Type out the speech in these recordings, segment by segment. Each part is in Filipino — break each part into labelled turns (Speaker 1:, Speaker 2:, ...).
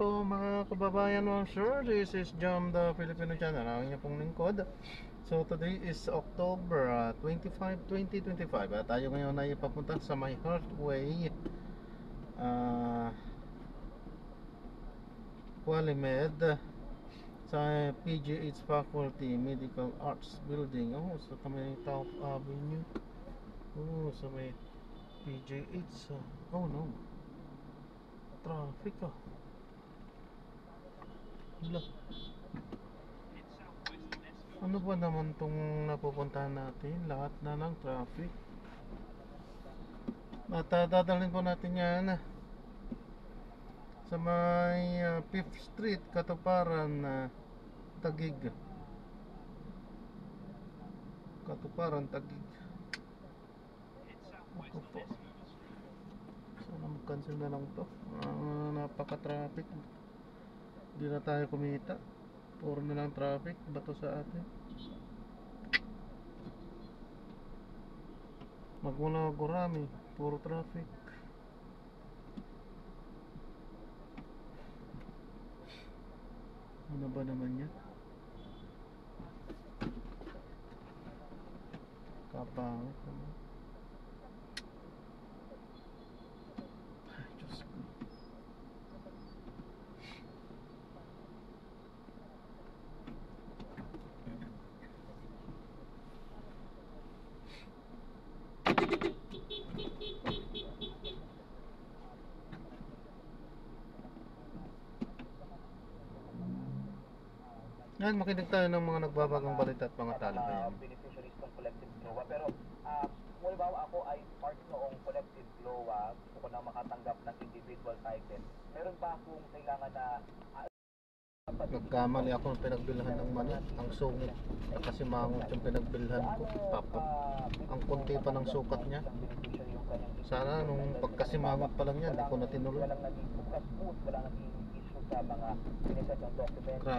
Speaker 1: po mga kababayan mo, sir. This is Jam the Filipino Channel. Ang inyong pong lingkod. So today is October 25, 2025. At tayo ngayon ay papunta sa My Heartway Qualimed sa PGH Faculty Medical Arts Building. Oh, sa may Taft Avenue. Oh, sa may PGH. Oh no, traffic ah. Ano ba naman tong napupuntahan natin? Lahat na ng traffic. At dadalhin po natin yan sa may 5th Street, Katuparan, Taguig. Katuparan, Taguig. Ako po. Sana mag-cancel na lang to. Napaka-traffic. Hindi na tayo kumita. Puro na lang traffic. Bato sa atin. Magmula Gurami. Puro traffic. Ano ba naman yan? Kapangit naman. Ay, Diyos ko. Yan, makinig tayo ng mga nagbabagong balita at mga talakayan.
Speaker 2: Beneficiaries ng collective GLOA. Pero kung halimbawa ako ay part noong collective GLOA, gusto ko na makatanggap ng individual title. Meron ba akong kailangan na
Speaker 1: Nagkamali ako ng pinagbilhan ng mani. Ang sungit kasi mangot yung pinagbilhan ko. Papa. Ang konti pa ng sukat niya. Sana nung pagkasimangot pa lang yan, hindi ko na tinuloy.
Speaker 2: walang naging smooth, walang naging issue sa mga sineset ng documents, sa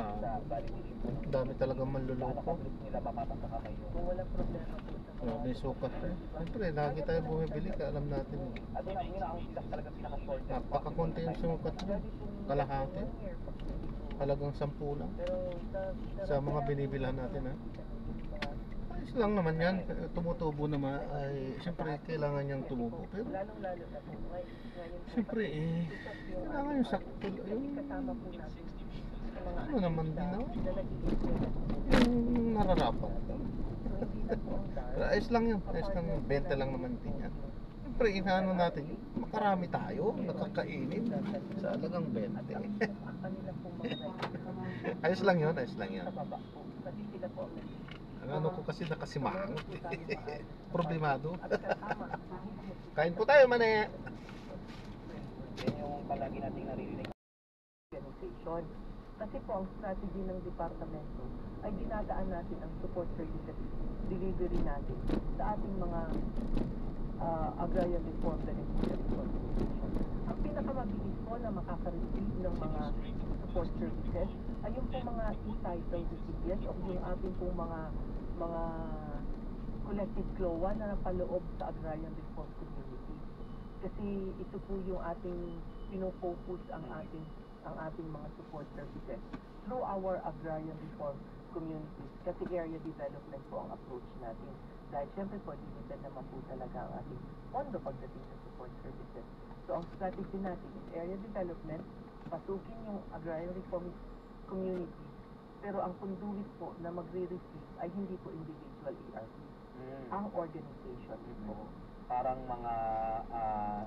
Speaker 2: validation po ng
Speaker 1: Dami talagang manluloko.
Speaker 2: nakakabilis nila mapapasa sa kayo. Kung walang problema po sa
Speaker 1: May sukat eh. Siyempre, lagi tayo bumibili ka, alam natin.
Speaker 2: at yun ang talaga pinaka-short.
Speaker 1: Napakakunti yung sukat niya. Kalahati. Halagang 10 lang. Sa mga binibilhan natin ha. Ayos lang naman yan. Tumutubo naman ay siyempre kailangan niyang tumubo. Pero
Speaker 3: lalong-lalo na po ngayon
Speaker 1: siyempre kailangan yung sakto. Yung
Speaker 3: kasama po natin sa mga
Speaker 1: ano naman din
Speaker 3: na
Speaker 1: no? Yung nararapat. Pero ayos lang yun. Ayos lang yun. 20 lang naman din yan. Siyempre inaano natin, makarami tayo, nakakainin sa halagang 20.
Speaker 3: kanila po mga
Speaker 1: Ayos lang yun, ayos lang yun.
Speaker 3: sa baba po. Kasi sila po
Speaker 1: Ang ano ko kasi nakasimangot problemado.
Speaker 3: at kasama.
Speaker 1: Kain po tayo, mane.
Speaker 2: Yan yung palagi nating naririnig.
Speaker 3: Organization. Kasi po ang strategy ng departamento ay dinadaan natin ang support services delivery natin sa ating mga agrarian reform beneficiaries organization. Ang pinakamabilis po na makaka-receive ng mga support services ay yung po mga e-title recipients o yung ating po mga collective GLOA na napaloob sa agrarian reform community. Kasi ito po yung ating pinofocus ang ating mga support services through our agrarian reform communities. Kasi area development po ang approach natin. Dahil syempre po, limited naman po talaga ang ating pondo pagdating sa support services. So ang strategy natin is area development, pasukin yung agrarian reform community, pero ang conduit po na magre-receive ay hindi po individual ARP. Ang organization po.
Speaker 2: Parang mga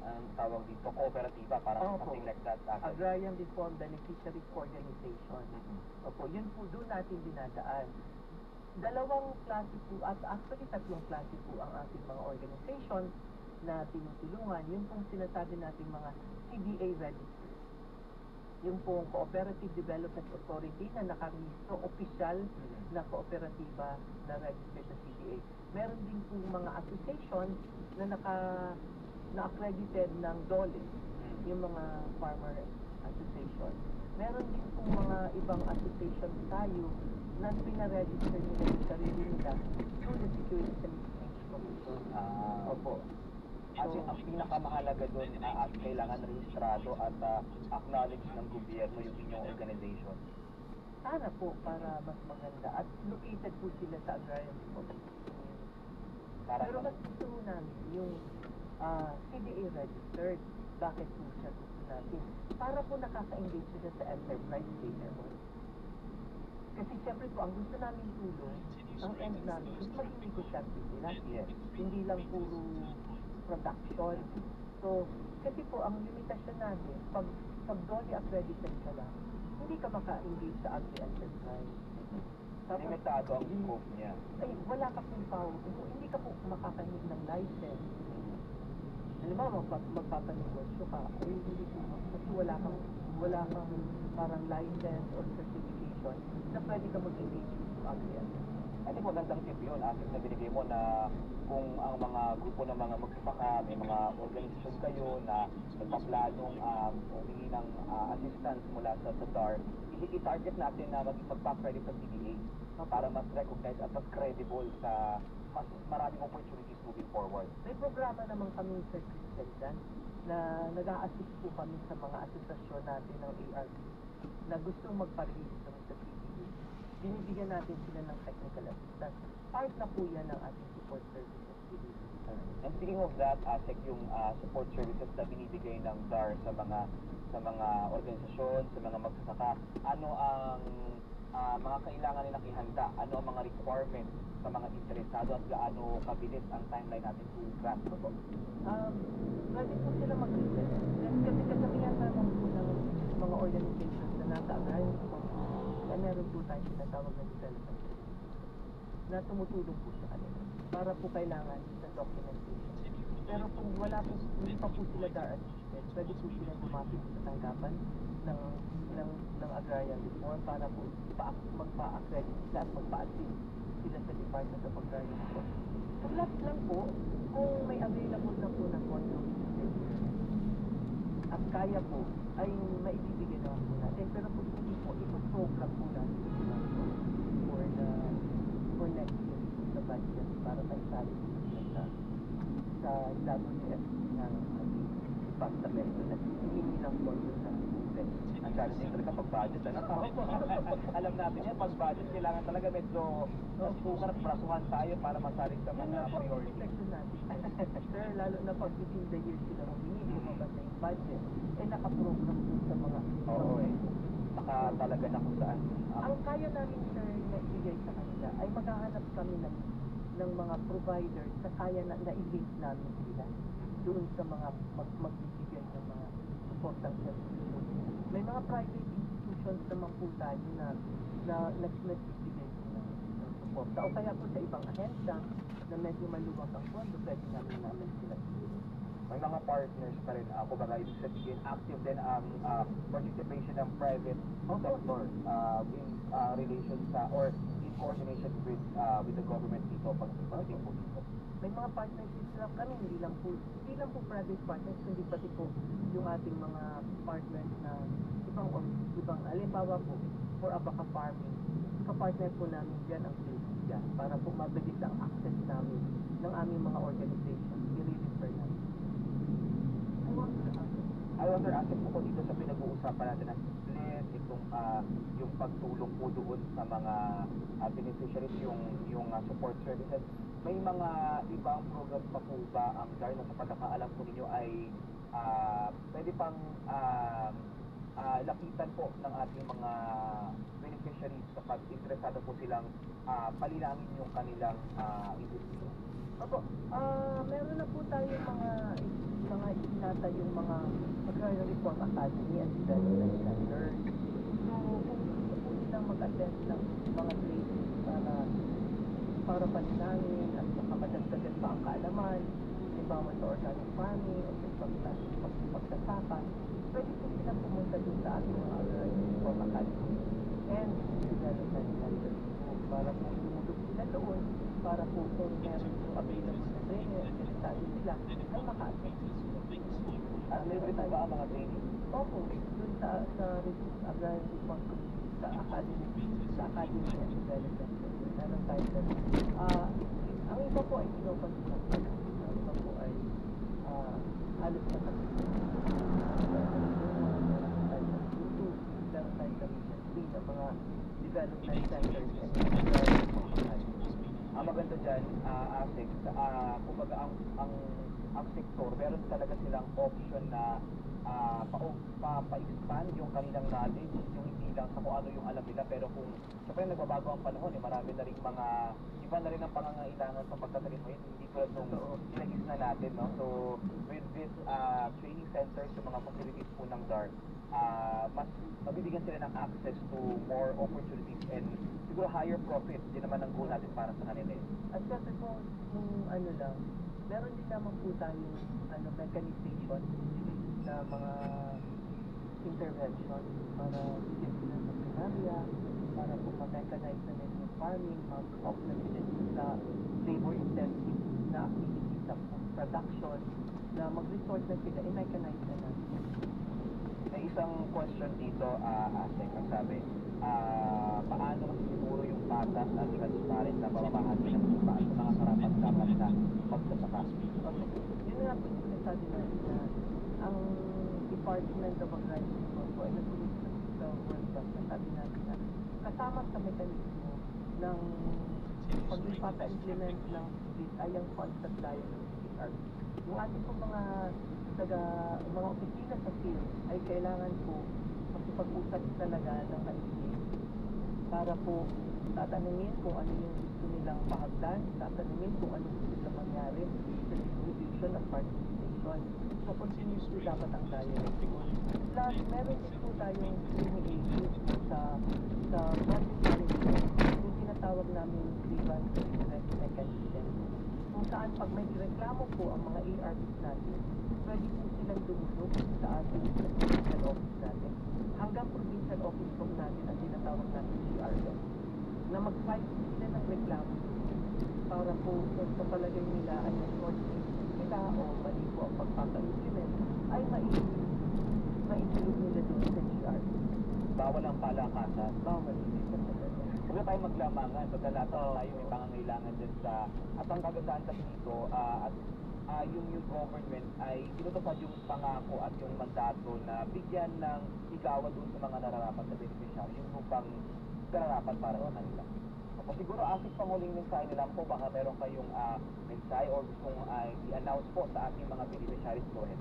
Speaker 2: anong tawag dito, kooperatiba, parang something like that.
Speaker 3: Agrarian Reform Beneficiaries Organization. Opo, yun po doon natin dinadaan. Dalawang klase po, at actually tatlong klase po ang ating mga organization na tinutulungan. Yun pong sinasabi natin mga CDA registered. Yung pong Cooperative Development Authority na nakarehistro, opisyal na kooperatiba na registered sa CDA. Meron din po mga association na na-accredited ng DOLE, yung mga farmer association. Meron din po mga ibang association tayo na pinaregister nila yung sarili nila through the Securities and Exchange Commission. Opo.
Speaker 2: Ang pinakamahalaga doon at kailangan rehistrado at acknowledge ng gobyerno yung inyong organization.
Speaker 3: Sana po para mas maganda at located po sila sa agrarian development.
Speaker 2: Para
Speaker 3: Pero mas gusto mo namin yung CDA registered. Bakit po siya gusto natin? Para po nakaka-engage sila sa enterprise later on. Kasi siyempre po, ang gusto namin tulong, ang end namin is maging negosyante sila.
Speaker 2: Yes.
Speaker 3: Hindi lang puro production. So, kasi po, ang limitasyon natin, pag DOLE accredited ka lang, hindi ka maka-engage sa agri-enterprise.
Speaker 2: Limitado ang scope niya.
Speaker 3: Ay, wala ka pong power. Hindi ka po makakahingi ng license. Halimbawa, magpapanegosyo ka, ay hindi po, kasi wala kang parang license or certification na pwede ka mag-engage sa agri-enterprise.
Speaker 2: I think magandang tip yun, asset na binigay mo na kung ang mga grupo ng mga magsasaka, may mga organisasyon kayo na nagpaplanong humingi ng assistance mula sa DAR, i-target natin na magpa-credit sa CDA para mas recognize at mas credible sa mas maraming opportunities moving forward.
Speaker 3: May programa naman kami sa Christian dyan na nag-a-assist po kami sa mga asosasyon natin ng ARP na gusto magparehistro sa CDA. Binibigyan natin sila ng technical assistance. Part na po yan ng ating support services.
Speaker 2: And speaking of that, ASEC, yung support services na binibigay ng DAR sa mga organisasyon, sa mga magsasaka, ano ang mga kailangan nilang ihanda? Ano ang mga requirements sa mga interesado at gaano kabilis ang timeline natin to grant?
Speaker 3: Pwede po sila mag-request. Kasi kasabihan naman po ng mga organizations na nasa agrarian kaya meron po tayo tinatawag na development na tumutulong po sa kanila para po kailangan sa documentation. Pero kung wala po, hindi pa po sila DAR assisted, pwede po sila lumapit sa tanggapan ng agrarian reform para po magpa-accredit sila at magpa-assist sila sa Department of Agrarian Reform. So last lang po, kung may available na po na pondo at kaya po, ay maibibigay naman po natin. Pero kung hindi po, ipoprogram po natin for next year sa budget para maisali po sila sa WF ng departamento na hindi lang pondo sa budget.
Speaker 2: Ang challenging talaga pag-budget. Alam natin yan, pag-budget, kailangan talaga medyo susukan at prasuhan tayo para masalit sa mga priority.
Speaker 3: Sir, lalo na pag within the year sila humingi, lumabas na yung budget, nakaprogram po sa mga...
Speaker 2: Oo Naka talaga na kung saan.
Speaker 3: Ang kaya namin, sir, na ibigay sa kanila ay maghahanap kami ng mga providers na kaya na i-link namin sila doon sa mga magbibigay ng mga supportang services. May mga private institutions naman po tayo na nagbibigay po ng support. O kaya po sa ibang ahensya na medyo maluwag ang pondo, pwede namin sila.
Speaker 2: May mga partners pa rin. Kumbaga, ibig sabihin, active din ang participation ng private sector in relation sa or in coordination with the government dito pagdating po dito.
Speaker 3: May mga partnerships lang kami, hindi lang po private partners, kundi pati po yung ating mga partners na ibang halimbawa po for abaca farming. Kapartner po namin dyan ang PhilHealth para po mabilis ang access namin ng aming mga organization. I-refer namin.
Speaker 2: I wonder, asset po dito sa pinag-uusapan natin ng split, yung pagtulong po doon sa mga beneficiaries, yung support services. May mga ibang program pa po ba ang dahil sa pagkakaalam po ninyo ay pwede pang lapitan po ng ating mga beneficiaries kapag interesado po silang palinangin yung kanilang industry?
Speaker 3: Opo, meron na po tayong mga itinata yung mga Agrarian Reform Academy and Development Center. So, kung gusto po nilang mag-attend ng mga trainings para palinangin at makamadagdagan pa ang kaalaman, halimbawa sa organic farming o sa ibang klase pagsasaka, pwede po silang pumunta dun sa ating mga Agrarian Reform Academy and Development Center. So, para po lumulog sila doon, para po kung meron yung available na training at interesado sila, ay maka-attend.
Speaker 2: Libre po ba ang mga training?
Speaker 3: Opo, dun sa Agrarian Reform Community, sa Academy and Development Center. Meron tayo doon. Ang iba po ay inopen lang. Ang iba po ay halos matapos. Meron tayo sa Region 3 na mga development centers and
Speaker 2: Ang maganda dyan, ASIC, kumbaga ang sektor, meron talaga silang option na pa-expand yung kanilang knowledge, yung hindi lang sa kung ano yung alam nila, pero kung syempre nagbabago ang panahon, marami na rin mga, iba na rin ang pangangailangan sa pagkatalim mo, hindi tulad nung sinagis na natin, no? So, with this training centers, yung mga facilities po ng DART, mas mabibigyan sila ng access to more opportunities and siguro higher profit, din naman ang goal natin para sa kanila.
Speaker 3: At kasi kung ano lang, meron din naman po tayong mechanization na mga intervention para bigyan sila sa area, para po ma-mechanize na nila yung farming, mag-off na sila sa labor-intensive na activities sa production, na mag-resort na sila, i-mechanize na natin.
Speaker 2: May isang question dito, Asek, ang sabi, paano masisiguro yung patas at transparent na pamamahagi ng lupa sa mga karapat-dapat na magsasaka?
Speaker 3: Okay. Yun nga po yung sinasabi natin na ang Department of Agriculture po ay nagulog sa World Bank na sabi natin na kasama sa mekanismo ng pag-implement ng split ay ang constant dialogue with CRP. Yung ating po mga opisina sa field ay kailangan po makipag-usap talaga ng maigit para po tatanungin kung ano yung gusto nilang pahagdan, tatanungin kung ano gusto nilang mangyari sa distribution at participation. So, continuous po dapat ang dialogue. Plus, meron din po tayong training sa project management, yung tinatawag namin grievance redress mechanism, kung saan pag may reklamo po ang mga ARPs natin, pwede po silang dumulog sa ating provincial office natin. Hanggang provincial office po natin ang tinatawag natin GRM, na mag-file sila ng reklamo para po sa palagay nila ay enforcement nila o mali po ang pagpapa-implement ay maitulog nila doon sa GRM.
Speaker 2: Bawal ang palakasan.
Speaker 3: Bawal.
Speaker 2: Huwag na tayo maglamangan, pagkalata tayo may pangangailangan dyan sa, at ang kagandahan kasi dito, yung government ay tinutupad yung pangako at yung mandato na bigyan ng igawa doon sa mga nararapat na beneficiary, yung lupang nararapat para sa kanila. O siguro, Asik, panguling mensahe nila po, baka meron kayong mensahe or gustong i-announce po sa ating mga beneficiaries. Go ahead.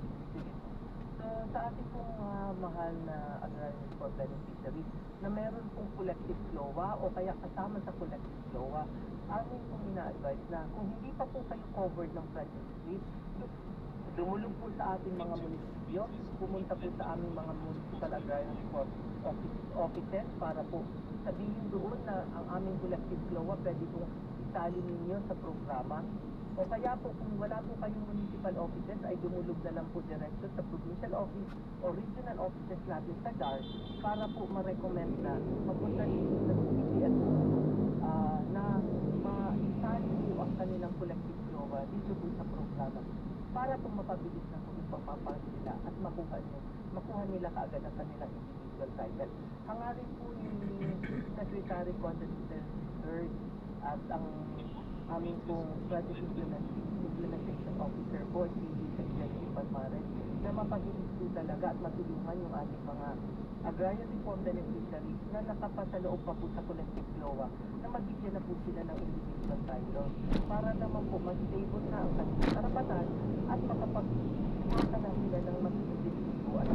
Speaker 3: So, sa ating pong mahal na agrarian for beneficiaries na meron pong collective LOA o kaya kasama sa collective LOA, amin pong ina-advise na kung hindi pa po kayo covered ng project split, dumulog po sa ating mga munisipyo, pumunta po sa aming mga municipal agrarian support offices para po sabihin doon na ang aming collective LOA pwede pong itali ninyo sa programa. O kaya po kung wala po kayong municipal offices ay dumulog na lang po diretso sa provincial office o regional offices natin sa DAR para po ma-recommend na mapunta dito sa CPS na maisali po ang kanilang collective LOA dito po sa programa para po mapabilis na po yung pagpapahal nila at makuha nila kaagad ang kanilang individual title. Hangarin po ni Secretary Constantine III at ang aming pong project implementation officer po, si Secretary Palmares, na mapabilis po talaga at matulungan yung ating mga agrarian reform beneficiaries na nakapasa loob pa po sa collective LOA na magbigyan na po sila ng individual title para naman po mas stable na ang kanilang karapatan at makapag-maka na sila ng mas po at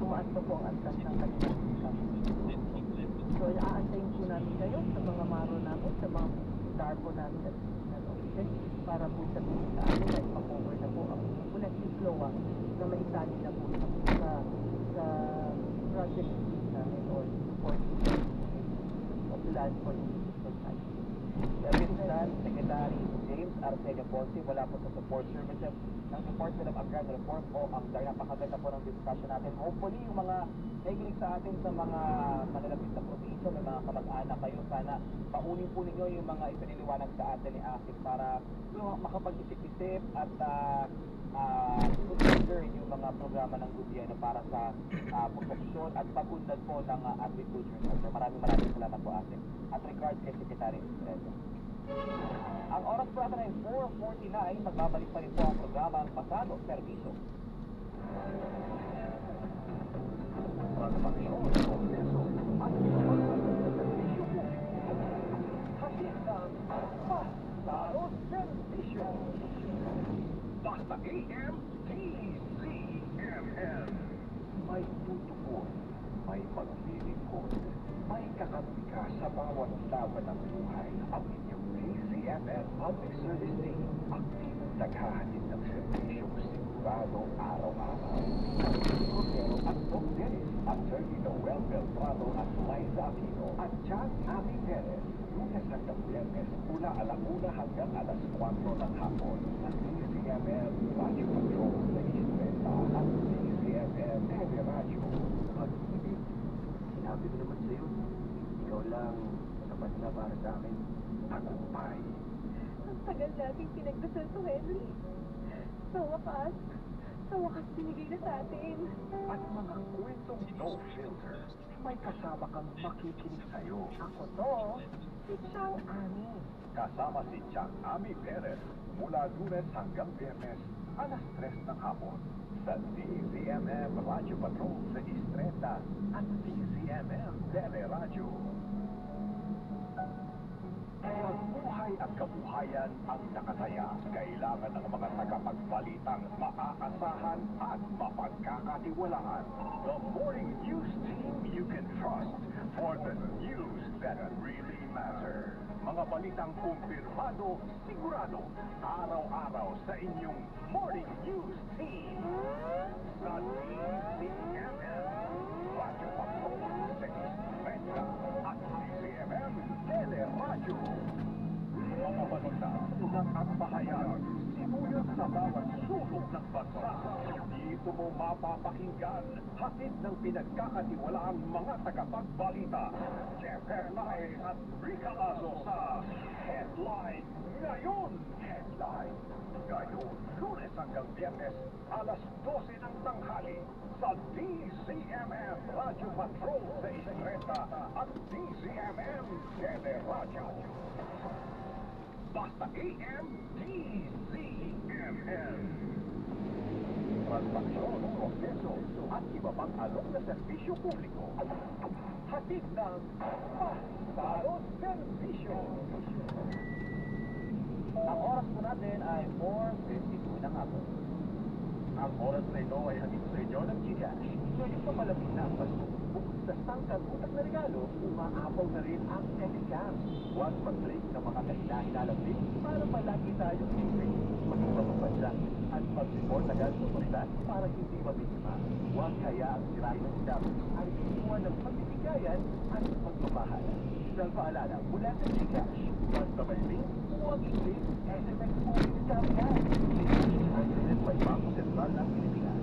Speaker 3: tumaas pa po ang antas ng kanilang income. So, aantayin po namin kayo sa mga maro namin, sa mga DAR po namin at regional offices para po sabihin sa amin na ipakover na po ang collective LOA na maisali na po sa project namin o support of land for individual sites.
Speaker 2: Assistant Secretary James Arsenio Ponce, wala po sa support services ng Department of Agrarian Reform o ang DAR. Napakaganda po ng discussion natin. Hopefully, yung mga nakikinig sa atin sa mga malalapit na probinsya, may mga kamag-anak kayo, sana paunin po ninyo yung mga ipiniliwanag sa atin ni Asik para makapag-isip-isip at consider yung mga programa ng gobyerno para sa proteksyon at pag-unlad po ng agriculture sector. Maraming salamat po, Asik. At regards kay Secretary Estrella. Ang oras po natin ay 4:49, magbabalik pa rin po ang programa Pasado Serviso. Transaksyon, proseso, at serbisyo publiko. Hatid ng Pasado Servisyo. Basta AM, TCMM. May tutugon, may paglilingkod, may kakampi ka sa bawat laban ng buhay. Ang inyong TCMM Public Service Team, aktibong naghahatid ng serbisyong sigurado araw-araw. Cordero at Doc Dennis, Attorney Noel Beltrado at Liza Aquino, at John Ami Perez. Lunes hanggang Biyernes, mula alauna hanggang alas 4 ng hapon. Ang TCMM Radio Patrol sa Istreta at TCMM Teleradyo. Pag-ibig, sinabi ko naman sa'yo, ikaw lang sapat na para sa amin. Tagumpay.
Speaker 4: Ang tagal nating pinagdasal to, Henry. Sa wakas binigay na sa atin.
Speaker 2: At mga kwentong no filter, may kasama kang makikinig sa'yo.
Speaker 3: Ako to, si Chang Ami.
Speaker 2: Kasama si Chang Ami Perez mula Lunes hanggang Biyernes, alas 3 ng hapon. Sa TCMM Radio Patrol sa Istreta at TCMM Teleradyo. Ang buhay at kabuhayan ang nakataya. Kailangan ng mga tagapagbalitang maaasahan at mapagkakatiwalaan. The morning news team you can trust for the news that really matter. Mga balitang kumpirmado, sigurado, araw-araw sa inyong morning news team. Sa TCMM Radio Patrol sa Istreta at TCMM Teleradyo. Mga balita, ugat at pahayag, sibuyas sa bawat sulok ng bansa. Dito mo mapapakinggan, hatid ng pinagkakatiwalaang mga tagapagbalita. Jeff Hernay at Rica Lazo sa Headline Ngayon. Headline Ngayon, Lunes hanggang Biyernes, alas 12 ng tanghali sa DCMM Radio Patrol sa Istreta at DCMM Teleradyo. Basta AM, DCMM. Transaksyon, proseso, at iba pang alok na serbisyo publiko. Hatid ng Pasado Servisyo. Ang oras po natin ay 4:52 ng hapon. Ang oras na ito ay hatid sa inyo ng Gcash. Pwede pa malapit na ang Pasko. Bukod sa sangkang utang na regalo, umaapaw na rin ang TechCam. Huwag mag-break ng mga kailangan para palagi tayong safe. Mag-ibang bansa at mag-report agad sa otoridad para hindi mabiktima. Huwag hayaang sirain ng staff ang inuwan ng pagbibigayan at pagmamahal. Isang paalala mula sa Gcash. Basta may link, huwag i-click, SMS mo, scam yan. Gcash ang sinet by Bangko Sentral ng Pilipinas.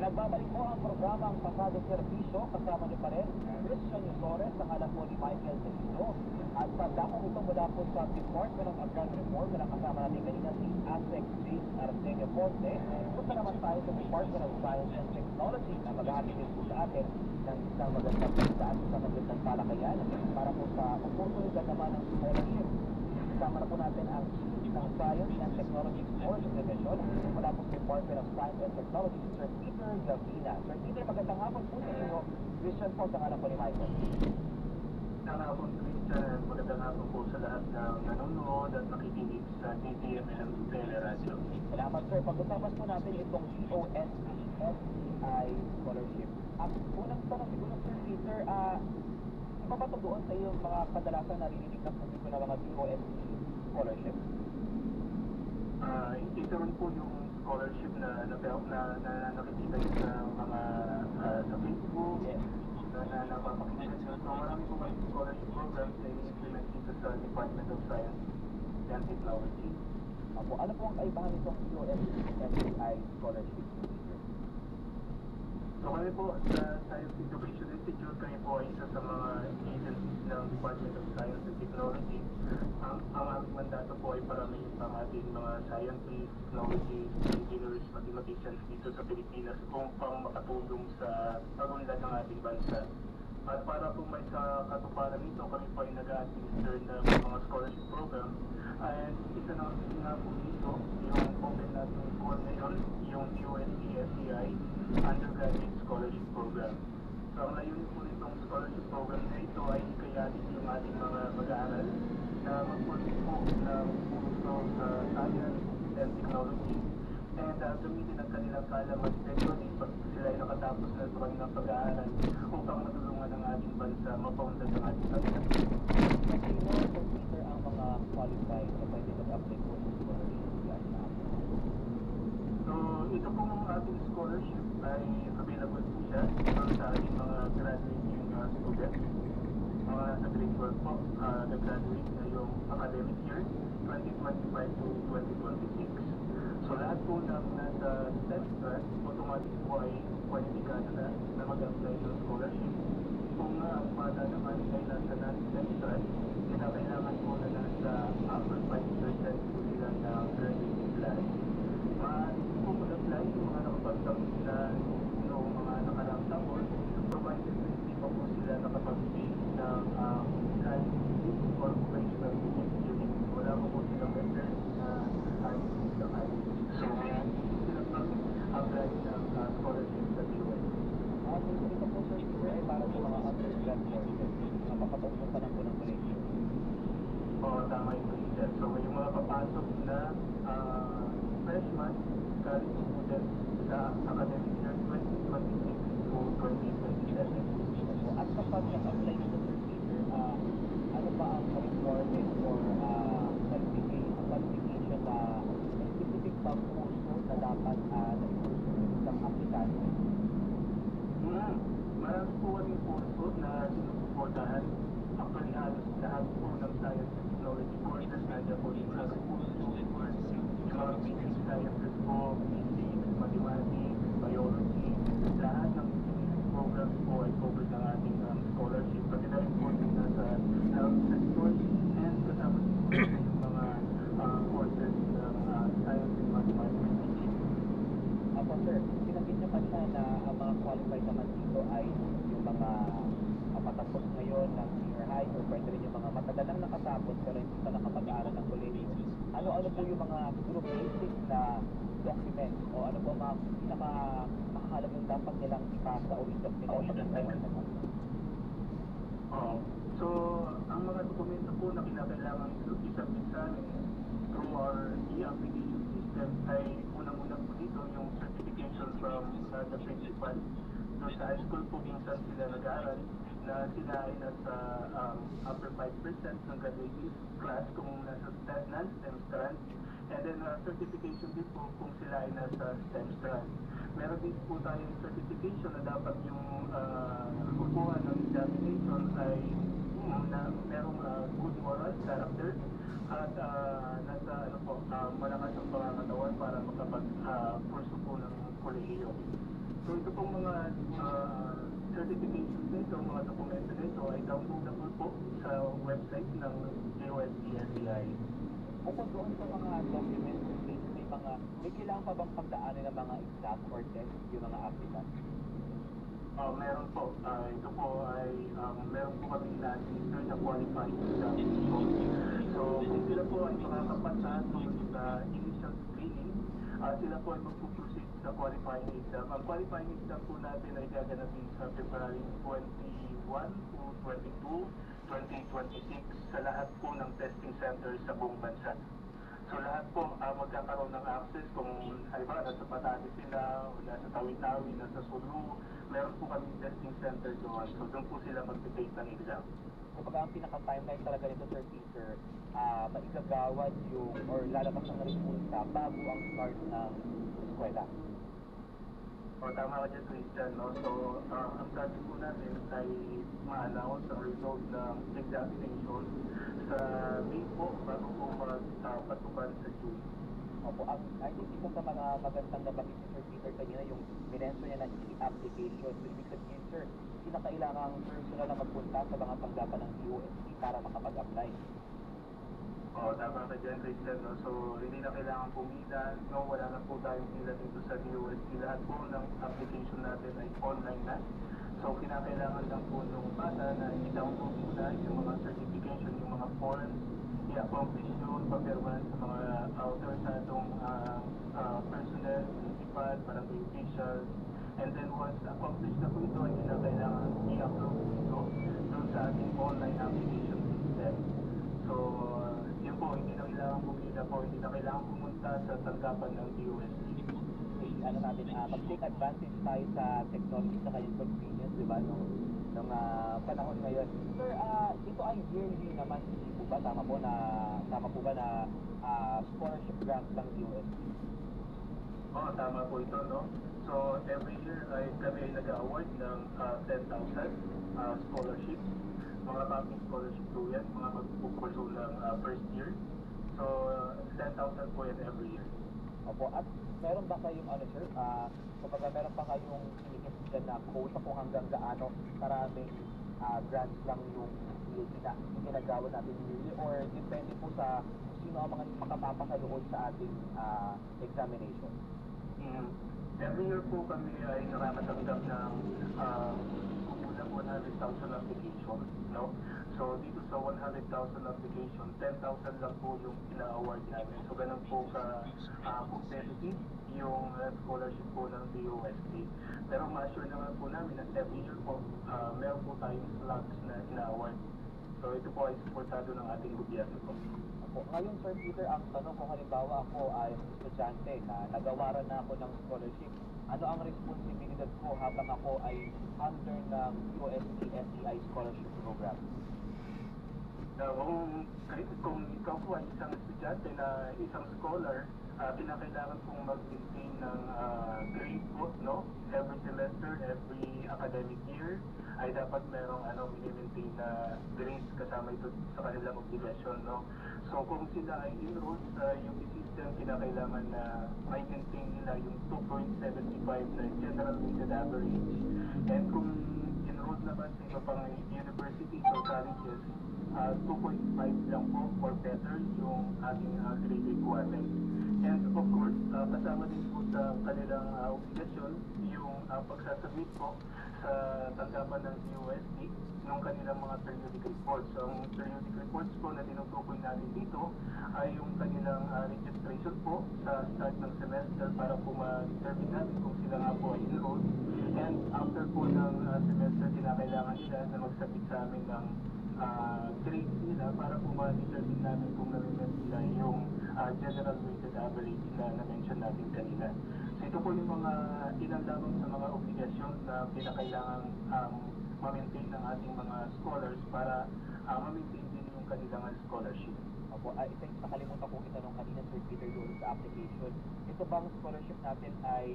Speaker 2: Nagbabalik po ang programang Pasado Servisyo, kasama niyo pa rin Christian Yusores, ang anak po ni Michael Delito. At sa dakong ito mula po sa Department of Agrarian Reform na nakasama natin kanina si ASEC James Arsenio Ponte. Punta naman tayo sa Department of Science and Technology na mag-ahatid po sa atin ng isang magandang balita at isang magandang palakayan para po sa oportunidad naman ng scholarship. Kasama na po natin ang ng Science and Technology Scholarship Division mula po sa Department of Science and Technology, Sir Peter Gavina. Sir Peter, magandang hapon po sa inyo. Christian po sa anak po ni Michael.
Speaker 5: Magandang hapon, Christian. Magandang hapon po sa lahat ng nanonood at nakikinig sa TTMM Teleradyo.
Speaker 2: Salamat, sir. Pag-usapan po natin itong DOST-STI Scholarship. Ang unang tanong siguro, Sir Peter, iba ba ito doon sa iyong mga kadalasan naririnig na publiko na mga DOST Scholarship?
Speaker 5: Ito rin po yung scholarship na nakikita nyo sa mga sa Facebook, na napapakinggan nyo. So marami po mga scholarship programs na i-implement dito sa Department of Science and Technology.
Speaker 2: Apo, ano po ang kaibahan itong DOST-STI Scholarship?
Speaker 5: Ang DOST-STI Scholarship, ito po yung scholarship na tinatawag na So kami po sa Science Education Institute, kami po ay isa sa mga agencies ng Department of Science and Technology. Ang aming mandato po ay para may ang ating mga scientists, technologists, engineers, mathematicians dito sa Pilipinas upang makatulong sa pagunlad ng ating bansa. At para po may sa katuparan nito, kami po ay nag-administer ng mga scholarship program. And isa na nga po dito, yung open natin po ngayon, yung USCSCI Undergraduate Scholarship Program. So ang layunin po nitong scholarship program na ito ay hikayatin yung ating mga mag-aaral na magpursige po ng kurso sa science and technology and gamitin ang kanilang kaalaman eventually pag sila ay nakatapos na sa kanilang pag-aaral upang matulungan ang ating bansa mapaunlad ang ating bansa.
Speaker 2: Sino po, sir, ang mga qualified na pwede mag-apply po ng scholarship yan na
Speaker 5: So, ito pong ating scholarship ay available po siya sa ating mga graduating students. Mga sa grade 12 po, nag-graduate ngayong academic year, 2025 to 2026. So, lahat po ng nasa STEM strand, automatic po ay kwalipikado na mag-apply ng scholarship. Kung ang bata naman ay nasa non-STEM strand, kailangan po na nasa upper 5% po sila ng graduating class. Maaari po mag-apply yung mga nakapagtapos na noong mga nakaraang taon, provided na hindi pa po sila nakapag-base ng high unit or vocational unit. Wala po po silang letter na high unit ng high unit. So, sila mag-apply ng scholarship sa DOS.
Speaker 2: ito po, sir, ay para sa mga undergrad courses na makapagpunta pa ng ng collegium.
Speaker 5: Oo, tama ito siya. So, yung mga papasok na freshman, college students sa academic year 2026 to 2027.
Speaker 2: At kapag nag-apply sa Sir Peter, ano ba ang requirement for qualification na specific bang kurso na dapat na-pursue ng aplikante?
Speaker 5: Marami po kaming kurso na sinusuportahan. Actually, halos lahat po ng science and technology courses, nandiyan po yung agriculture course, yung mga basic sciences po, physics, mathematics, biology, lahat ng engineering programs po ay covered ng ating scholarship. Pati na rin po yung nasa health sector and kasama din po yung mga courses ng science and mathematics teaching.
Speaker 2: Apo, sir, pinagin niyo kanina na ang mga qualified naman dito ay yung mga patapos ngayon ng senior high or pwede rin yung mga matagal lang nakatapos pero hindi pa nakapag-aaral ng kolehiyo. Ano po yung mga siguro basic na document o ano po mga pinaka-mahalagang dapat nilang ipasa o isap nila pag-apply sa
Speaker 5: So, ang mga dokumento po na kinakailangan isubmit sa amin through our e-application system ay unang-una po dito yung certification from the principal. So, sa high school po minsan sila nag-aaral na sila ay nasa upper 5% ng graduating class kung nasa non-STEM strand. And then certification din po kung sila ay nasa STEM strand. Meron din po tayong certification na dapat yung kukuha ng examination ay merong good moral character at nasa malakas ang pangangatawan para makapag-pursue po ng kolehiyo. So ito pong mga certifications nito, mga dokumento nito ay downloadable po sa website ng USCSCI.
Speaker 2: Bukod doon sa mga documents, may kailangan pa bang pagdaanan ng mga exam or test yung mga applicant?
Speaker 5: Meron po. Ito po ay meron po kami na-administer na qualifying exam. So kung sila po ay makakapasa sa initial screening, sila po ay magpuproceed sa qualifying exam. Ang qualifying exam po natin ay gaganapin sa February 21 to 22, 2026 sa lahat po ng testing centers sa buong bansa. So lahat po magkakaroon ng access kung halimbawa nasa Patati sila, o nasa Tawi-Tawi, nasa Sulu, meron po kami testing center doon. So doon po sila mag-take ng exam.
Speaker 2: Kapag ang pinaka-timeline talaga nito, Sir Peter, maigagawad yung or lalabas ang resulta bago ang start ng eskwela.
Speaker 5: O tama ka dyan, Christian, no? So ang target po natin ay ma-announce ang result ng examination sa May po bago po magpatupan sa June.
Speaker 2: Opo, I think isa sa mga magandang nabanggit ni Sir Peter kanina yung minention niya na e-application. So, ibig sabihin, sir, hindi na kailangang personal na magpunta sa mga tanggapan ng DOST para makapag-apply.
Speaker 5: Oo, tama ka dyan, Christian, no? So, hindi na kailangan pumila, no? Wala na po tayong pila dito sa DOST. Lahat po ng application natin ay online na. So, kinakailangan lang po nung bata na i-download muna yung mga certification, yung mga forms, i-accomplish yun, papirman sa mga autorizadong personnel, municipal, barangay officials. And then once accomplished na po ito, ay kinakailangan i-upload ito doon sa ating online application system. So, yun po, hindi na kailangan pumila po, hindi na kailangan pumunta sa tanggapan ng DOST.
Speaker 2: Ano natin, mag-take advantage tayo sa technology sa kanyang convenience, di ba, nung panahon ngayon. Sir, ito ay yearly naman, hindi po ba? Tama po ba na scholarship grant ng DOST?
Speaker 5: Oo, tama po ito, no? So, every year ay kami ay nag-award ng 10,000 scholarship. Mga public scholarship po yan, mga magpupuso ng first year. So, 10,000 po yan every year.
Speaker 2: Opo, at meron ba kayong sir, kapag meron pa kayong sinikip dyan na quota kung hanggang gaano karaming grants lang yung ginagawa natin yearly, or depende po sa sino ang mga makapapasa doon sa ating examination?
Speaker 5: Every year po kami ay nakakatanggap ng kumulang 100,000 application, no? So, dito sa 100,000 application, 10,000 lang po yung ina-award namin. So, ganun po competitive yung scholarship po ng DOST. Pero ma-assure naman po namin na every year po, meron po tayong slots na ina-award. So, ito po ay supportado ng ating gobyerno po.
Speaker 2: Ngayon, Sir Peter, ang tanong kung halimbawa ako ay estudyante na nagawaran na ako ng scholarship, ano ang responsibilidad ko habang ako ay under ng UST SEI scholarship program?
Speaker 5: Kung ikaw po ay isang estudyante na isang scholar, kinakailangan pong mag-maintain ng grade po, no? Every semester, every academic year, ay dapat merong mini-maintain na grades kasama ito sa kanilang obligasyon, no? So kung sila ay enrolled sa UP system, kinakailangan na maintain nila yung 2.75 na general weighted average. And kung enrolled naman sa iba pang universities or colleges, 2.5 lang po or better yung ating grade requirement. And of course, kasama din po sa kanilang obligasyon yung pagsasubmit po sa tanggapan ng DOST ng kanilang mga periodic reports. So, ang periodic reports po na tinutukoy natin dito ay yung kanilang registration po sa start ng semester para po ma-determine natin kung sila nga po ay enrolled. And after po ng semester, kinakailangan nila na mag-submit sa amin ng grades nila para po ma-determine namin kung na-met nila yung general weighted average na na-mention natin kanina. So ito po yung mga ilan lamang sa mga obligasyon na pinakailangang ma-maintain ng ating mga scholars para ma-maintain din yung kanilang scholarship.
Speaker 2: Opo, isa yung nakalimutan kong itanong kanina, Sir Peter, doon sa application. Ito bang scholarship natin ay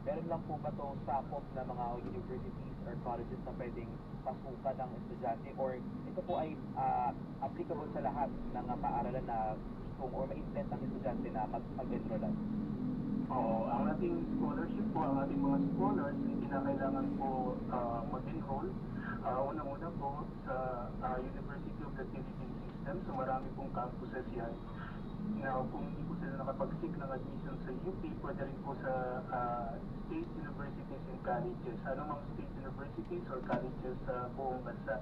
Speaker 2: meron lang po ba itong sakop na mga universities or colleges na pwedeng pasukan ng estudyante, or ito po ay applicable sa lahat ng paaralan na kung or ma-intent ang estudyante na mag-enrollan?
Speaker 5: Oo, ang ating scholarship po, ang ating mga scholars ay kinakailangan po mag-enroll. Unang-una po sa University of the Philippines System, so marami pong campuses yan. Now, kung hindi po sila nakapag-seek ng admission sa UP, pwede rin po sa state universities and colleges. Anumang state universities or colleges sa buong bansa,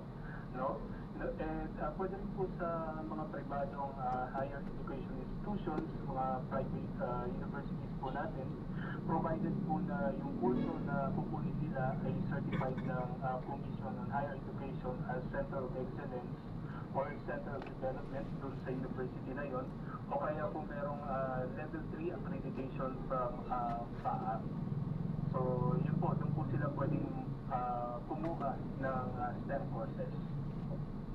Speaker 5: no? And pwede rin po sa mga pribadong higher education institutions, mga private universities po natin, provided po na yung kurso na kukunin nila ay certified ng Commission on Higher Education as Center of Excellence or Center of Development doon sa university na yon, o kaya po merong level 3 accreditation from PAA. So yun po, doon po sila pwedeng kumuha ng STEM courses.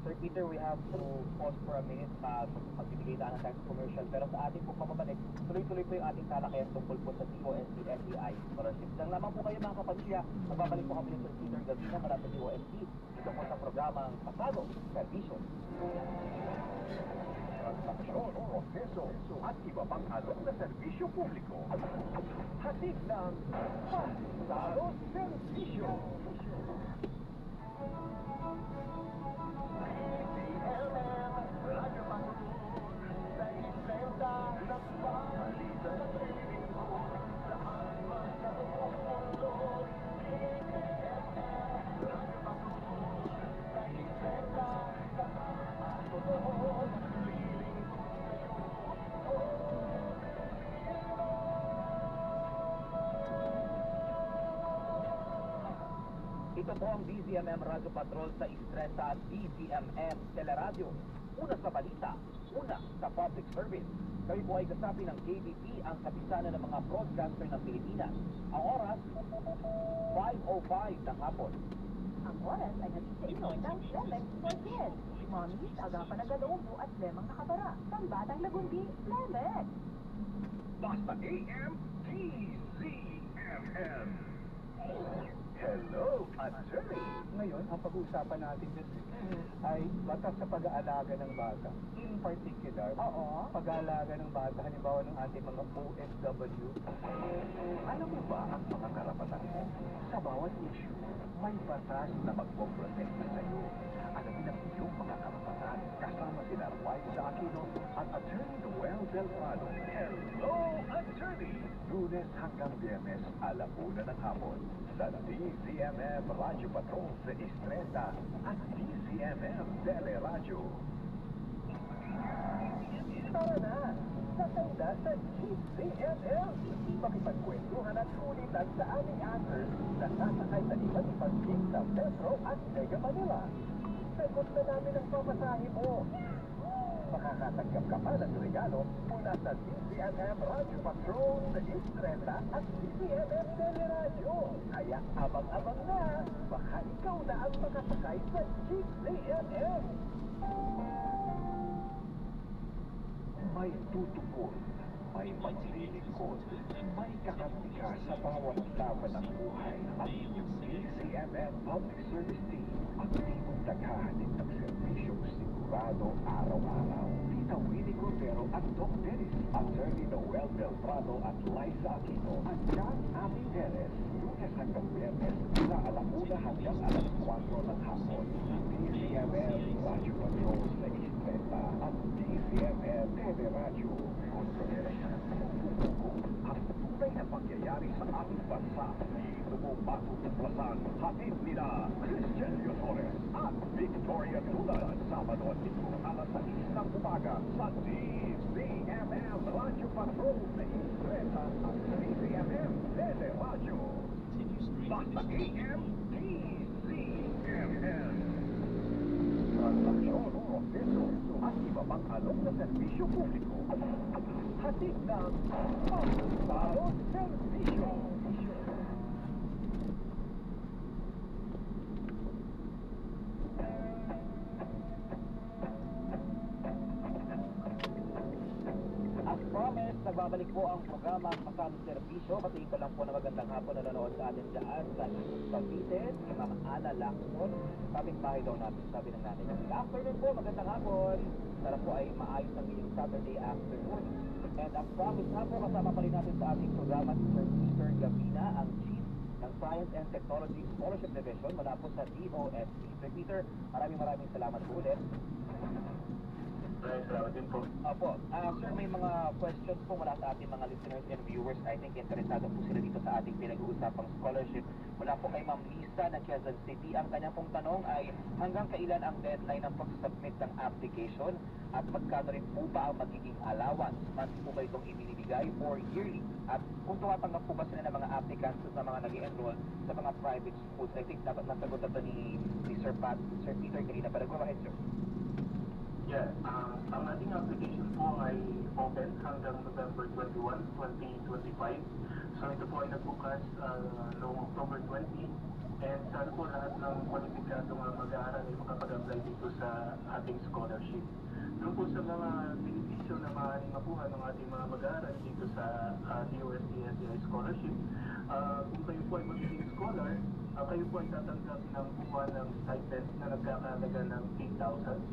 Speaker 2: Sir Peter, we have to pause for a minute magbibigay na ng tax commercial. Pero sa ating po pababalik, tuloy-tuloy po yung ating talakayan tungkol po sa DOST SEI scholarship. Lang naman po kayo mga kapamilya, magbabalik po kami ni Sir Peter Gavina mula sa DOST dito po sa programang Pasado Servicio.
Speaker 6: proseso at iba pang alok na serbisyo publiko. Hatid ng Pasado Servisyo. Radyo Patrol sa istrenta ng balita sa piling ko. Saan man sa buong mundo, Radyo Patrol sa istrenta at totoo piling ko
Speaker 2: Ito po ang DZMM Radyo Patrol sa Istresa at DZMM Teleradyo. Una sa balita, una sa public service. Kami po ay kasapi ng KBP, ang kapisanan ng mga broadcaster ng Pilipinas. Ang oras, 5:05 ng hapon.
Speaker 4: Ang oras ay hatid sa inyo ng Lemex for Kids. Mommies, agapan ng galoobo at lemang nakabara. Pambatang lagundi, Lemex.
Speaker 6: Basta AM DZMM. Hello, attorney!
Speaker 5: Ngayon, ang pag-uusapan natin dito ay batas sa pag-aalaga ng bata. In particular, pag-aalaga ng bata, halimbawa ng ating mga OFW.
Speaker 6: Alam mo ba ang mga karapatan mo? Sa bawat issue, may batas na magpoprotekta sa iyo. Alamin ang iyong mga karapatan kasama sina Liza Aquino at Attorney Noel Del Prado. Hello, attorney! Lunes hanggang Biyernes, 1:00 ng hapon sa DZMM Radyo Patrol sa Istreta at DZMM Teleradyo. Tara na! Nasanda sa DZMM! Makipagkwentuhan at ulitan sa aming answers na sasakay sa iba't ibang team sa Metro at Mega Manila. Sagot na namin ang pamasahe mo. Makakatanggap ka pa ng regalo mula sa DZMM Radyo Patrol sa Istreta at DZMM Teleradyo. Kaya abang-abang na, baka ikaw na ang makasakay sa DZMM. May tutukod, may maglilingkod, may kakamtika sa bawat laban ng buhay. At yung DZMM Public Service Team ang timong naghahanip ng serbisyong sigurado araw-araw. Tita Winnie Cordero at Doc Dennis, Attorney Noel Del Prado at Liza Aquino at John Abby Perez. Lunes hanggang Biyernes, mula 1:00 hanggang 4:00 ng hapon. DZMM Radyo Patrol sa Istreta at DZMM Teleradyo. Kontrolera siya ng pumupuko ang tunay na pangyayari sa ating bansa. Dito mo matutuklasan hatid nila Christian Yosores at Victoria Tulan. Sabado at Linggo, 6:00 ng umaga sa DZMM Radyo Patrol sa Istreta at DZMM Teleradyo. Basta AM DZMM. Transaksyon, proseso at iba pang alok na serbisyo publiko. Hatid ng Pasado Servisyo.
Speaker 2: As promised, nagbabalik po ang programa Pasado Servisyo. Patingin ko lang po na magandang hapon na nanonood sa atin dyan sa Cavite, si Ma'am Ana Lacson. Kapit-bahay daw natin, sabi ng nanay. Good afternoon po, magandang hapon. Sana po ay maayos ang inyong Saturday afternoon. And as promised nga po, kasama pa rin natin sa ating programa si Sir Peter Gavina, ang Chief ng Science and Technology Scholarship Division mula po sa DOST. Sir Peter, maraming salamat po ulit.
Speaker 5: Salamat din po.
Speaker 2: Opo. Sir, may mga questions po mula sa ating mga listeners and viewers. I think interesado po sila dito sa ating pinag-uusapang scholarship. Mula po kay Ma'am Lisa ng Quezon City. Ang kanyang pong tanong ay hanggang kailan ang deadline ng pag-submit ng application at magkano rin po ba ang magiging allowance? Monthly po ba itong ibinibigay or yearly? At kung tumatanggap po ba sila ng mga applicants sa mga nag-enroll sa mga private schools? I think dapat nasagot na ito ni Sir Peter kanina. Pero go ahead, sir.
Speaker 5: Yeah, ang ating application po ay open hanggang November 21, 2025. So ito po ay nagbukas noong October 20 and sana po lahat ng kwalipikadong mag-aaral ay makapag-apply dito sa ating scholarship. Doon po sa mga benepisyo na maaaring makuha ng ating mga mag-aaral dito sa DOST SEI Scholarship, kung kayo po ay magiging scholar, kayo po ay tatanggap ng buwan ng stipend na nagkakalaga ng 8,000.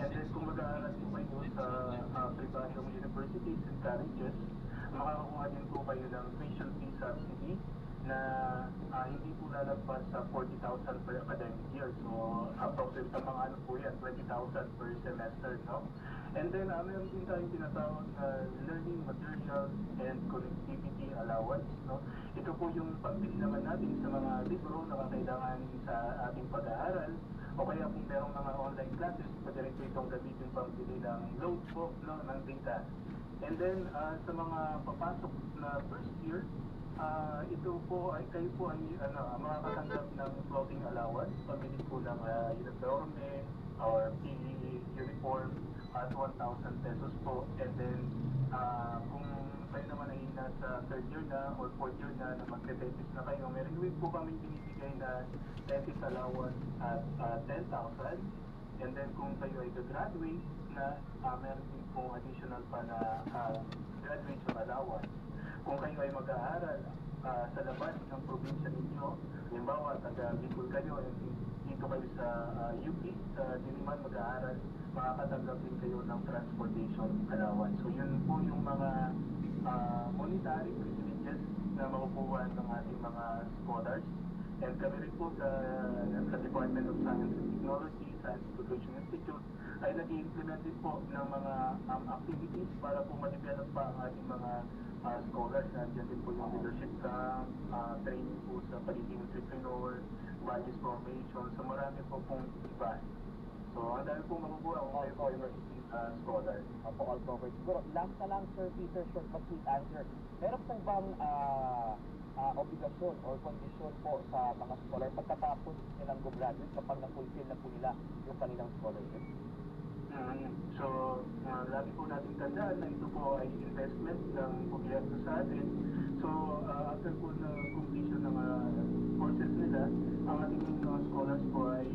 Speaker 5: And then kung mag-aaral po kayo sa pribadong universities and colleges, makakuha din po kayo ng tuition fee subsidy na hindi po lalagpas sa 40,000 per academic year. So, approximately sa mga ano po yan, 20,000 per semester, no? And then, meron din tayong tinatawag na learning materials and connectivity allowance, no? Ito po yung pagbili naman natin sa mga libro na kakailangan sa ating pag-aaral, o kaya kung merong mga online classes, pwede rin po itong gamitin pangbili ng load po, no, ng data. And then, sa mga papasok na first year, ito po ay kayo po ay makakatanggap ng clothing allowance, pamili po ng uniforme or PE uniform at 1,000 pesos po. And then kung kayo naman ay nasa third year na or fourth year na magte-dentist na kayo, meron din po kami binibigay na dentist allowance at 10,000. And then kung kayo ay graduate na, meron din po additional pa na graduation allowance. Kung kayo ay mag-aaral sa labas ng probinsya ninyo, halimbawa taga Bicol kayo, dito kayo sa UP, sa Diliman mag-aaral, makakatanggap din kayo ng transportation allowance. So yun po yung mga monetary privileges na makukuha ng ating mga scholars. And kami rin po sa Department of Science and Technology, Science Education Institute, ay nag-i-implement din po ng mga activities para po ma-develop pa ang ating mga scholars. Nandiyan din po yung leadership camp, training po sa pagiging entrepreneur, values formation, so marami po pong iba. So, ang dami pong makukuha kung kayo po yung scholar.
Speaker 2: Opo, all covered. Siguro, last na lang, Sir Peter, short but sweet answer. Meron po bang obligasyon or condition po sa mga scholar pagkatapos nilang graduate kapag na-fulfill na po nila yung kanilang scholarship?
Speaker 5: So, lagi po natin tandaan na ito po ay investment ng gobyerno sa atin. So, after po na completion ng courses nila, ang ating mga scholars po ay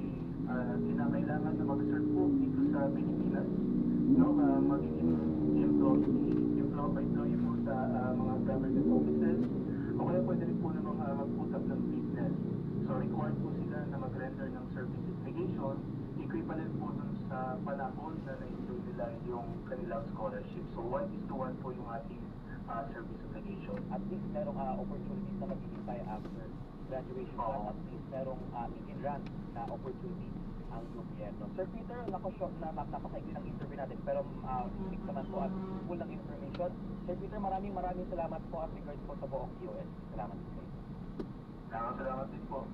Speaker 5: kinakailangan na mag-serve po dito sa Pilipinas. No, magiging employee po sa mga government offices, o kaya pwede rin po na mag-put up ng business. So, required po sila na mag-render ng service obligation, equivalent po dun sa panahon na na-enjoy nila yung kanilang scholarship. So, 1:1 po yung ating service obligation.
Speaker 2: At least merong opportunities na maghihintay after graduation. At least merong in-grant na opportunity ang gobyerno. Sir Peter, napakaigli ng interview natin, pero strict naman po at full ng information. Sir Peter, maraming salamat po at regards po sa buong QS. Salamat po.
Speaker 5: Salamat din po.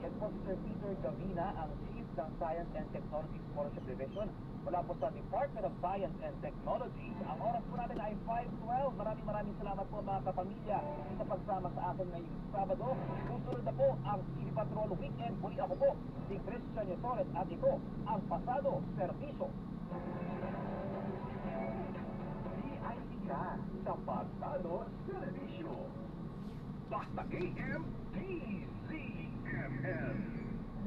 Speaker 2: Yan po si Sir Peter Gavina, ang Chief ng Science and Technology Scholarship Division mula po sa Department of Science and Technology. Ang oras po natin ay 5:12. Maraming salamat po mga kapamilya sa pagsama sa akin ngayong Sabado. Susunod na po ang City Patrol Weekend. Muli ako po, si Christian Yosores at ito ang Pasado Serviso.
Speaker 6: VIP ka sa Pasado Servicio. Basta AM DZMM.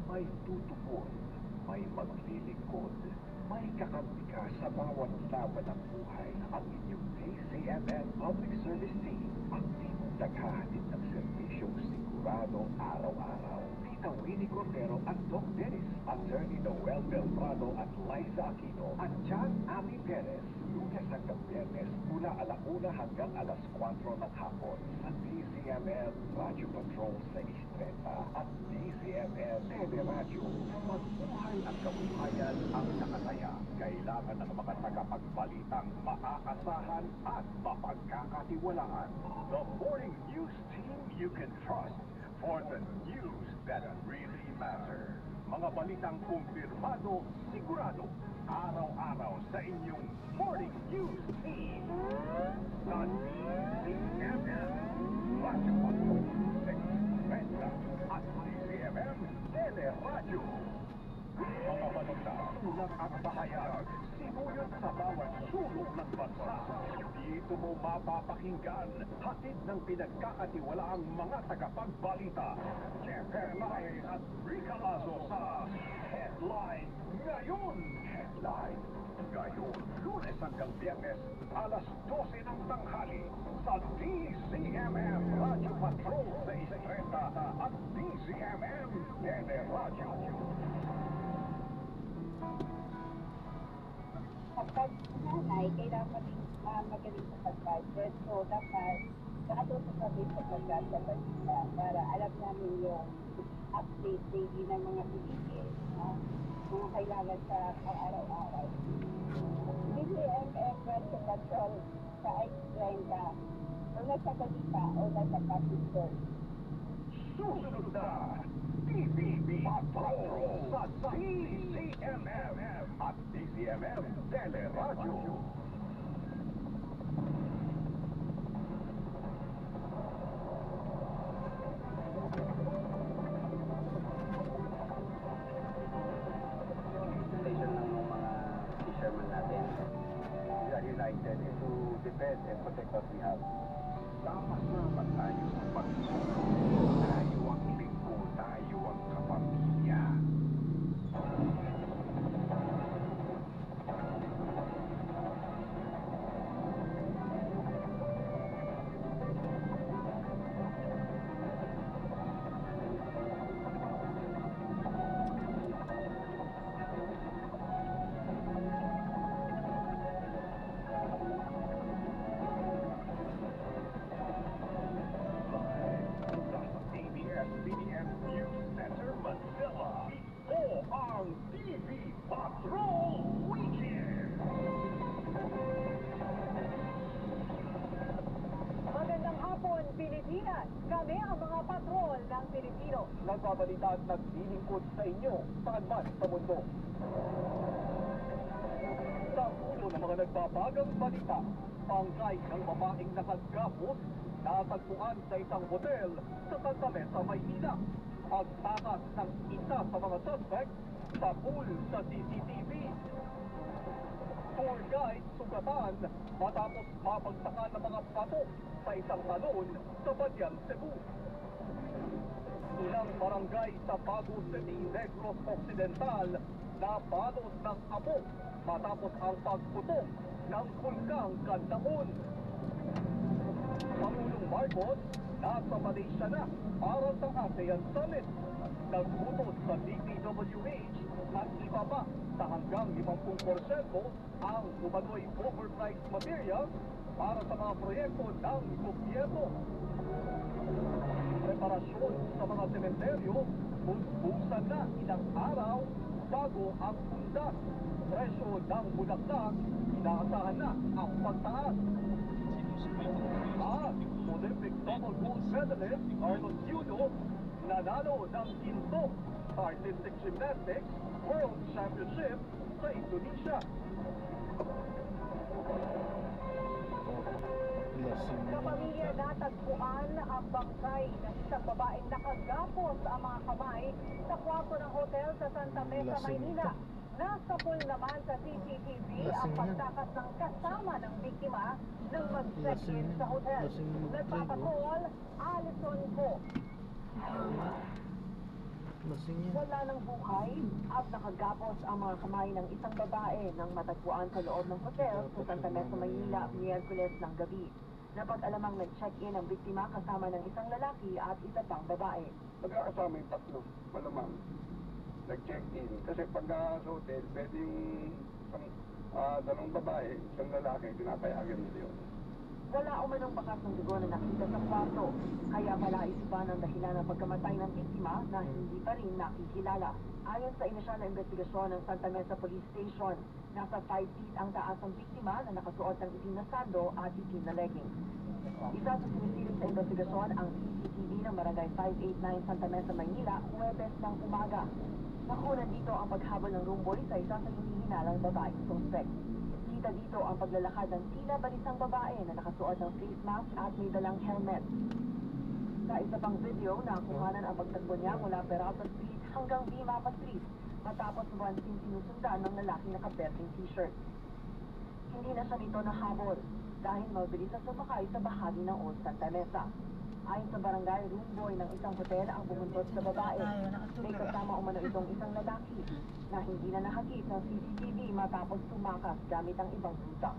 Speaker 6: May tutupon, may maglilingkod, may kakampi ka sa bawat laban ng buhay. Ang inyong DZMM Public Service Team, ang team naghahatid ng serbisyong sigurado araw-araw. Tita Winnie Cordero at Doc Dennis, Attorney Noel Belprado at Liza Aquino, at John Ami Perez. Lunes hanggang Biyernes, mula 1:00 hanggang 4:00 ng hapon sa DZMM Radio Patrol sa Istreta at DZMM Teleradio. Magbuhay ang kabuhayan ang nakataya. Kailangan ng mga tagapagbalitang maaasahan at mapagkakatiwalaan. The morning news team you can trust for the news that really matter. Mga balitang kumpirmado, sigurado, araw-araw sa inyong morning news team. Sa DZMM, Radio Patrol, Expresa, at DZMM Teleradio. Mga balita, ulang at pahayag, sinuyot sa bawat sulok ng bansa. Dito mo mapapakinggan, hatid ng pinagkakatiwalaang mga tagapagbalita. Jeff Herlay at Rica Lazo sa Headline Ngayon. Headline Ngayon, Lunes hanggang Biyernes, 12:00 ng tanghali sa DZMM Radio Patrol sa Istreta at DZMM Teleradio.
Speaker 4: pag nanay, kailangan magaling sa pag-budget. So, dapat nakatuto kami sa pag-budget para alam namin yung update daily ng mga bilihin, mga kailangan sa araw-araw. DCMM Version Control sa X-Line ka, o nasa Balita o nasa Passenger.
Speaker 6: Susunod na, TVB Patrol sa DCMM at DCMM Teleradyo.
Speaker 2: Station ng mga fishermen natin. We are united to defend and protect what we have.
Speaker 6: Sama-sama tayo sa pagtulong. Tayo ang lingko, tayo ang kapamilya. ABS-CBN News Center, Manila. Ito ang TV Patrol Weekend!
Speaker 3: Magandang hapon, Pilipinas! Kami ang mga patrol ng Pilipino.
Speaker 2: Nagbabalita at naglilingkod sa inyo saan man sa mundo. Sa ulo ng mga nagbabagang balita, bangkay ng babaeng nakagapos natagpuan sa isang hotel sa Santa Mesa, Maynila. Pagtakas ng isa sa mga suspect sa pool sa CCTV. Tour guide sugatan matapos mapagsakan ng mga bato sa isang talon sa Badiang, Cebu. Ilang barangay sa Bago City, Negros Occidental nabalot ng apo matapos ang pagputok ng Bulkang Canlaon. Pangulong Marcos nasa Malaysia na para sa ASEAN Summit. Nagbutos sa DPWH at iba pa sa hanggang 50% ang umano'y overpriced materials para sa mga proyekto ng gobyerno. Preparasyon sa mga sementeryo, busbusan na ilang araw bago ang pundas. Presyo ng bulaklak, inaasahan na ang pagtaas. At Olympic double gold medalist Arnold Judo nanalo ng ginto sa Artistic Gymnastics World Championship sa Indonesia.
Speaker 3: Kapamilya natagpuan ang bangkay ng isang babaeng nakagapos ang mga kamay sa kwarto ng hotel sa Santa Mesa,
Speaker 1: Lasing
Speaker 3: Maynila.
Speaker 1: ito.
Speaker 3: Nasapul naman sa CCTV ang
Speaker 1: Lasing yan.
Speaker 3: pagtakas ng kasama ng biktima nang mag-check-in
Speaker 1: Lasing-
Speaker 3: sa hotel.
Speaker 1: lasing mag-drive,
Speaker 3: Nagpapatrol, Alison Po.
Speaker 1: Lasing yan.
Speaker 3: Wala ng buhay at nakagapos ang mga kamay ng isang babae nang matagpuan sa loob ng hotel sa Santa Mesa, Maynila, Miyerkules ng gabi. Napag-alamang nag-check-in ang biktima kasama ng isang lalaki at isa pang babae.
Speaker 6: Magkakasama yung tatlo, malamang. Nag-check-in. Kasi pag sa hotel, pwede yung dalawang babae, isang lalaki, pinapayagan nila yun.
Speaker 3: Wala umanong bakas ng dugo na nakita sa kwarto, kaya pala isipan ang dahilan ng pagkamatay ng biktima na hindi pa rin nakikilala. Ayon sa inisyal na investigasyon ng Santa Mesa Police Station, nasa 5 feet ang taas ng biktima na nakasuot ng itim na sando at itim na leggings. Isa sa sinisilip sa investigasyon ang CCTV ng Barangay 589 Santa Mesa, Maynila, Huwebes ng umaga. Nakunan dito ang paghabol ng rumboy sa isa sa hinihinalang babaeng suspect. Kita dito ang paglalakad ng tila balisang babae na nakasuot ng face mask at may dalang helmet. Sa isa pang video, nakuhanan ang pagtagpo niya mula Peralta Street hanggang Bimapa Street matapos buwan sinusundan ng lalaking nakaperting t-shirt. Hindi na siya nito nahabol dahil mabilis na sumakay sa bahagi ng Old Santa Mesa. Ayon sa barangay, room boy ng isang hotel ang bumuntot sa babae. May kasama umano itong isang lalaki na hindi na nakakita ng CCTV matapos tumakas gamit ang ibang ruta.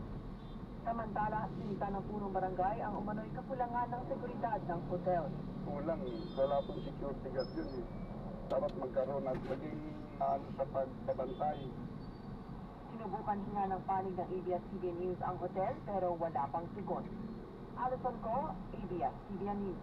Speaker 3: Samantala, sinita ng punong barangay ang umano'y kakulangan ng seguridad ng hotel.
Speaker 6: Kulang, wala pong security guard yun eh. Dapat magkaroon at maging sa pagbabantay.
Speaker 3: Sinubukan nga ng panig ng ABS-CBN News ang hotel pero wala pang tugon. Alison ko, ABS-CBN News.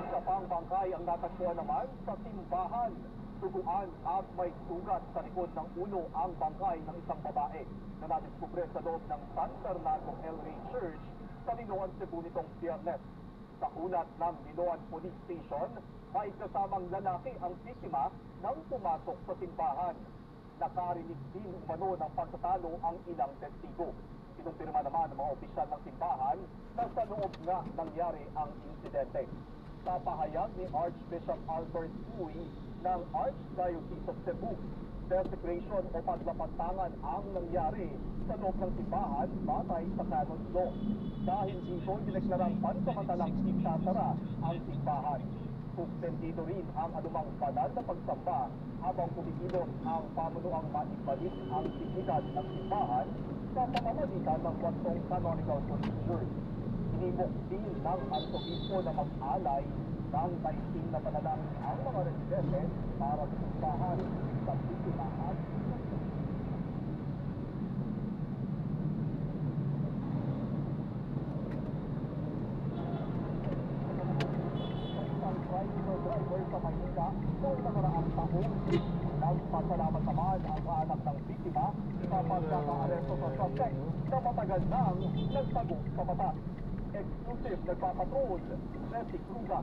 Speaker 2: Isa pang bangkay ang natagpuan naman sa simbahan. Duguan at may sugat sa likod ng ulo ang bangkay ng isang babae na nadiskubre sa loob ng San Fernando El Rey Church sa Liloan, Cebu nitong Biyernes. Sa ulat ng Liloan Police Station, may kasamang lalaki ang biktima nang pumasok sa simbahan. Nakarinig din umano ng pagtatalo ang ilang testigo. Kinumpirma naman ng mga opisyal ng simbahan na sa loob nga nangyari ang insidente. Sa pahayag ni Archbishop Albert Uy ng Archdiocese of Cebu, desecration o paglapastangan ang nangyari sa loob ng simbahan batay sa canon law. Dahil dito, dineklarang pansamantalang isasara ang simbahan. Suspendido rin ang anumang banal na pagsamba habang kumikilos ang pamunuang maibalik ang dignidad ng simbahan sa pamamagitan ng wastong canonical procedure. Inimok din ng arsobispo na mag-alay ng taising na panalangin ang mga residente para sa simbahan sa biktima at tricycle driver sa Maynila noong nakaraang taon. Nagpasalamat naman ang anak ng biktima sa pagkakaaresto sa suspect na matagal nang nagtago sa batas. Exclusive nagpapatrol, Jesse Cruza.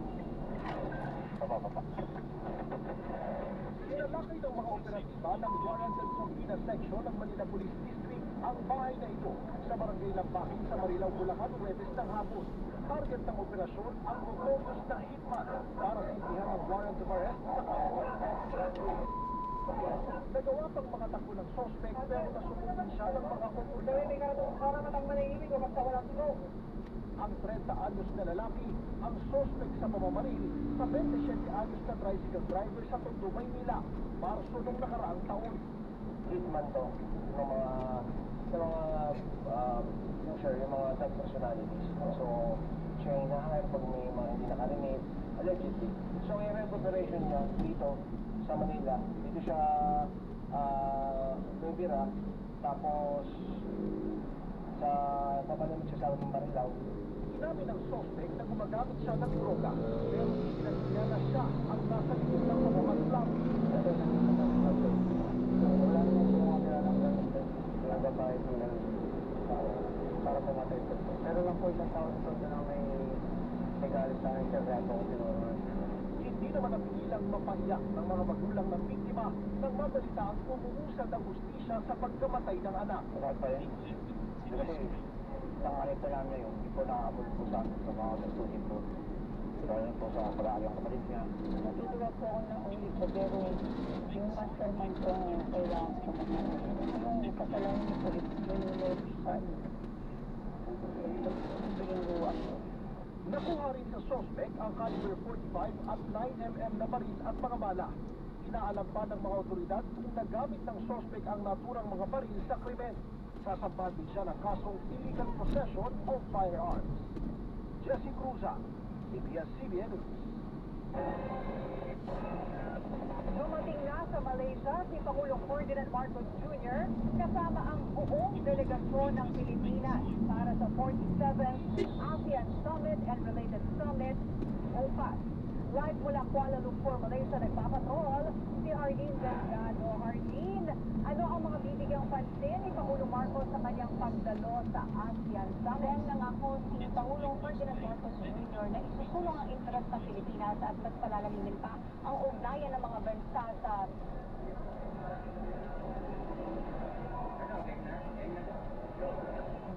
Speaker 2: Sinalakay ng mga operatiba ng Warrant and Subpoena Section ng Manila Police District ang bahay na ito sa barangay Lambahin sa Marilao, Bulacan, Huwebes ng hapon. Target ng operasyon ang notorious na hitman para sindihan ang warrant of arrest sa kaso. Nagawa pang mga takbo ng suspect pero nasumubin siya ng mga otoridad. Ang 30 anyos na lalaki ang suspect sa pamamaril sa 27 anyos na tricycle driver sa Tondo, Maynila, Marso ng nakaraang taon.
Speaker 5: Hitman to ng yung mga top personalities. So, siya yung hinahanap pag may mga hindi nakalimit, allegedly. So, yung recuperation niya dito sa Manila, dito siya bumibira, tapos sa papalamit siya sa Marilao.
Speaker 2: Inamin ng suspect na gumagamit siya ng droga, pero itinagsiya na siya ang nasa likod ng pamamaglap.
Speaker 5: Wala naman po mga kailangan ng babae po na para pumatay po. Pero lang po isang taon po na may galit sa akin siya kaya po ako tinuruan.
Speaker 2: Hindi naman napigilang mapaiyak ng mga magulang ng biktima nang mabalitaan umuusad ang hustisya sa pagkamatay ng anak.
Speaker 5: Bakit pa yun? Kasi tangali pa lang niya yun, hindi po nakakabot po sa mga nagsusin po. Dahil po sa pag-aaral ng kapatid niya.
Speaker 4: Natutuwa po ako ng ulit ko, pero yung mastermind ko ang kailangan ko naman. Yung kasalanan niyo po, yung Lord Son. Binuwa ko.
Speaker 2: Nakuha rin sa suspect ang caliber 45 at 9mm na baril at mga bala. Inaalam pa ng mga otoridad kung nagamit ng suspect ang naturang mga baril sa krimen. Sasambahan din siya ng kasong illegal possession of firearms. Jesse Cruza, ABS-CBN News.
Speaker 3: Dumating na sa Malaysia si Pangulong Ferdinand Marcos Jr. kasama ang buong delegasyon ng Pilipinas para sa 47th ASEAN Summit and Related Summit, OPAS. Live mula Kuala Lumpur, Malaysia, nagpapatrol si Arlene Delgado. Arlene, ano ang mga bibigyang pansin ni Pangulong Marcos sa kanyang pagdalo sa ASEAN Summit?
Speaker 7: Nangako si Pangulong Ferdinand Marcos Jr. na isusulong ang interes ng Pilipinas at mas palalamin pa ang ugnayan ng mga bansa sa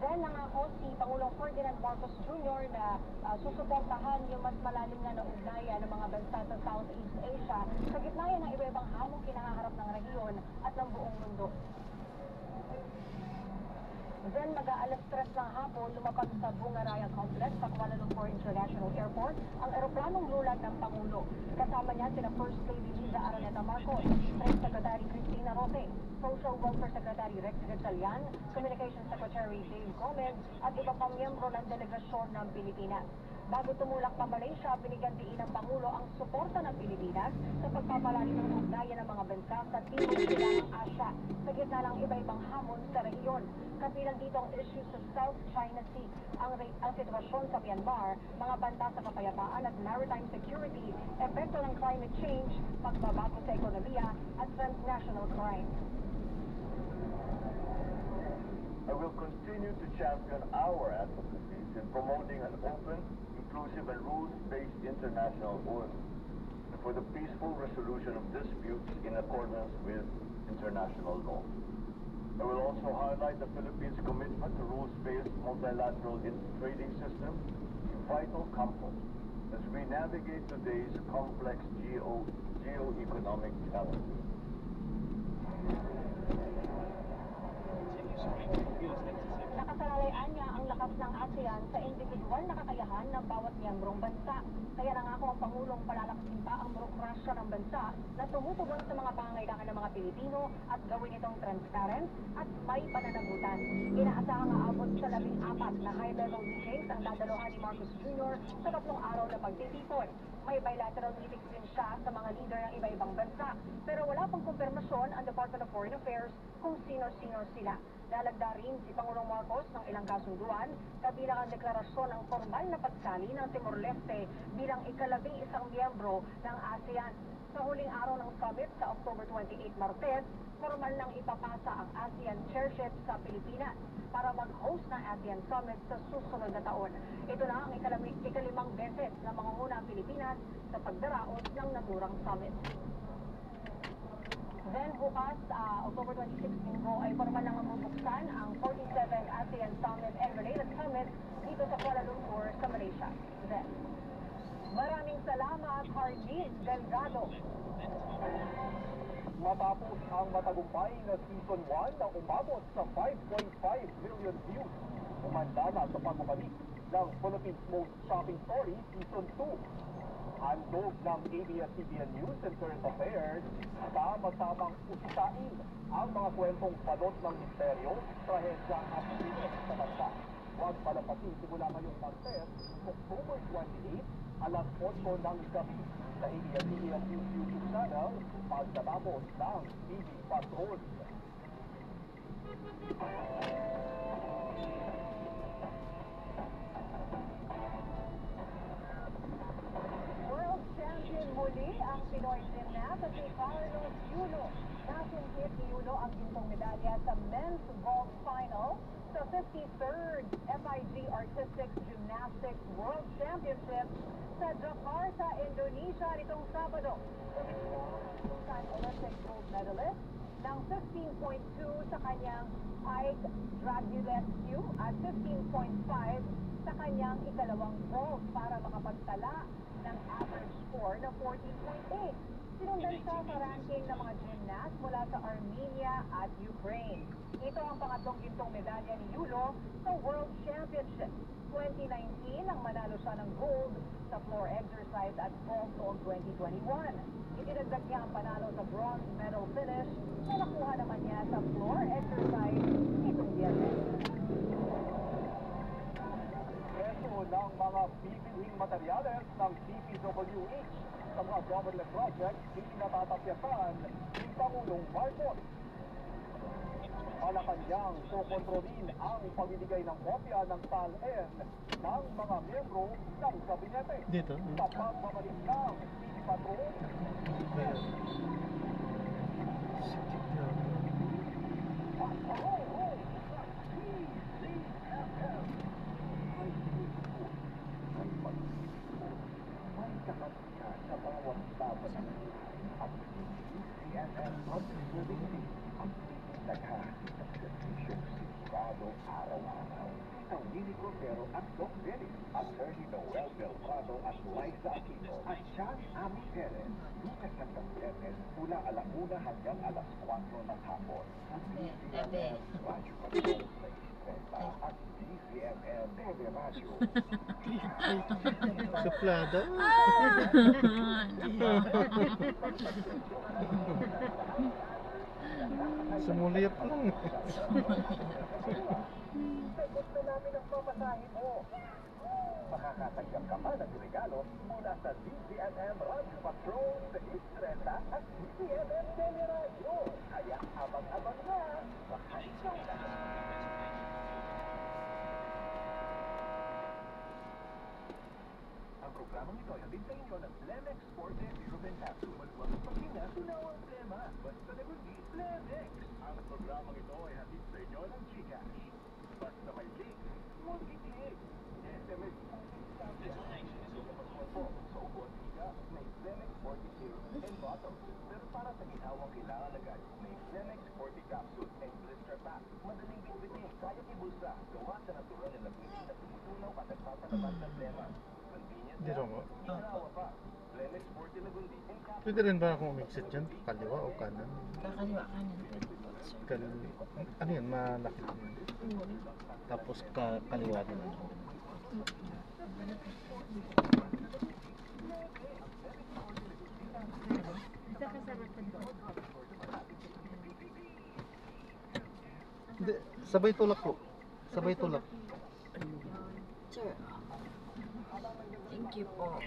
Speaker 7: Then nangako si Pangulong Ferdinand Marcos Jr. na susuportahan yung mas malalim na ugnayan ng mga bansa sa Southeast Asia sa gitna ng iba-ibang hamong kinaharap ng rehiyon at ng buong mundo. Then mag-aalas 3 ng hapon, lumapag sa Bungaraya Complex sa Kuala Lumpur International Airport ang eroplanong lulag ng Pangulo. Kasama niya sina First Lady Liza Araneta Marcos, Press Secretary Cristina Roque, Social Welfare Secretary Rex Gatchalian, Communications Secretary Dave Gomez at iba pang miyembro ng delegasyon ng Pilipinas. Bago tumulak pa Malaysia, binigyan din ng Pangulo ang suporta ng Pilipinas sa pagpapalalim ng ugnayan ng mga bansa sa Timog Silangang Asya sa gitna ng iba-ibang hamon sa rehiyon. Kabilang dito ang issue sa South China Sea, ang sitwasyon sa Myanmar, mga banta sa kapayapaan at maritime security, epekto ng climate change, pagbabago sa ekonomiya at transnational crime.
Speaker 5: I will continue to champion our advocacies in promoting an open, inclusive, and rules-based international order and for the peaceful resolution of disputes in accordance with international law. I will also highlight the Philippines' commitment to rules-based multilateral trading system, a vital compass as we navigate today's complex geo-economic challenges.
Speaker 7: Nakasanayan niya ang lakas ng ASEAN sa individual na kakayahan ng bawat miyembrong bansa. Kaya nangako ang Pangulong palalakasin pa ang burokrasya ng bansa na tumutugon sa mga pangangailangan ng mga Pilipino at gawin itong transparent at may pananagutan. Inaasahang aabot sa 14 na high-level meetings ang dadaluhan ni Marcos Jr. sa 3 araw na pagtitipon. May bilateral meetings din siya sa mga leader ng iba-ibang bansa. Pero wala pang kumpirmasyon ang Department of Foreign Affairs kung sino-sino sila. Lalagda rin si Pangulong Marcos ng ilang kasunduan, kabilang ang deklarasyon ng formal na pagsali ng Timor-Leste bilang ika-11 miyembro ng ASEAN. Sa huling araw ng summit sa October 28 Martes, formal nang ipapasa ang ASEAN chairship sa Pilipinas para mag-host ng ASEAN Summit sa susunod na taon. Ito na ang ikalimang beses na mangunguna ang Pilipinas sa pagdaraos ng naturang summit. Then bukas, October 26 linggo, ay formal nang mabubuksan ang 47th ASEAN Summit and related summits dito sa Kuala Lumpur sa Malaysia. Then, maraming salamat, Hardin Delgado.
Speaker 6: Matapos ang matagumpay na Season 1 na umabot sa 5.5 million views, umanda na sa pagbabalik ng Philippines Most Shopping Story Season 2. Handog ng ABS-CBN News and Current Affairs, sama-samang usitain ang mga kwentong balot ng misteryo, trahedya at krimen sa bansa. Huwag palampasin simula ngayong Martes, October 28, alas 8 ng gabi sa ABS-CBN News YouTube channel pagkatapos ng TV Patrol.
Speaker 7: World champion muli ang Pinoy gymnast at si Carlos Yulo. Nasunghit ni Yulo ang gintong medalya sa men's golf final sa 53rd FIG Artistics Gymnastics World Championships sa Jakarta, Indonesia nitong Sabado. Two-time Olympic gold medalist ng 15.2 sa kanyang Pike Dragulescu at 15.5 sa kanyang ikalawang vault para makapagtala ng average score na 14.8. Sinundan siya sa ranking ng mga gymnast mula sa Armenia at Ukraine. Ito ang pangatlong gintong medalya ni Yulo sa World Championship. 2019 nang manalo siya ng gold sa floor exercise at vault noong 2021. Itinagdag niya ang panalo sa bronze medal finish na nakuha naman niya sa floor exercise nitong Biyernes.
Speaker 6: Presyo ng mga bibilhing materyales ng DPWH sa mga government projects hindi natatapyasan ni Pangulong Marcos. Malakanyang kukontrolin ang pagbibigay ng kopya ng TAL-N ng mga miyembro ng kabinete.
Speaker 1: Dito?
Speaker 6: Sa pagbabalik ng TV Patrol, may kakasya sa bawat laban at DCMM Public Service ang naghahatid ng servisyong sigurado araw-araw. Ang Nini Cordero at Doc Dennis, Attorney Noel Beltrado at Liza Aquino at John Ami Perez, Lucas hanggang Biyernes mula 1:00 hanggang 4:00 ng hapon. Ang DCMM Radio Patrol sa Istreta at DCMM TV Radio.
Speaker 1: Suplada. Sumuli pa lang.
Speaker 6: Sagot na namin ang pamasahe mo. Makakatanggap ka pa ng regalo mula sa DZMM Radio Patrol sa Istreta at DZMM Teleradio. Kaya abang-abang na. Makasyaw na. Ang programang ito ay hatid sa inyo ng Flemex Forte Zero-Vent Capsule. Maluwag ang paghinga, tunaw ang tema. Basta nagundi, Flemex. Ang programang ito ay hatid sa inyo ng Gcash. Basta may link, multi-click. SMS po, sa ugot higa, may Flemex 40 Serum and bottle. Pero para sa ginhawang kailangan agad, may Flemex 40 Capsule and blister pack. Madaling bitbitin, kaya ibulsa. Gawa sa natural na labitin na tumutunaw at nagpapalaman ng flema. Convenient
Speaker 1: Dito
Speaker 6: na,
Speaker 1: mo.
Speaker 6: ginawa pa. Flemex 40 Lagundi and Capsule.
Speaker 1: Pwede rin ba akong umiksit dyan? Kaliwa o kanan?
Speaker 8: Kakaliwa kanan.
Speaker 1: Ano yan? Malaki yan. Tapos kaliwa din. Hindi, sabay tulak po. Sabay tulak.
Speaker 8: Sir, thank you po.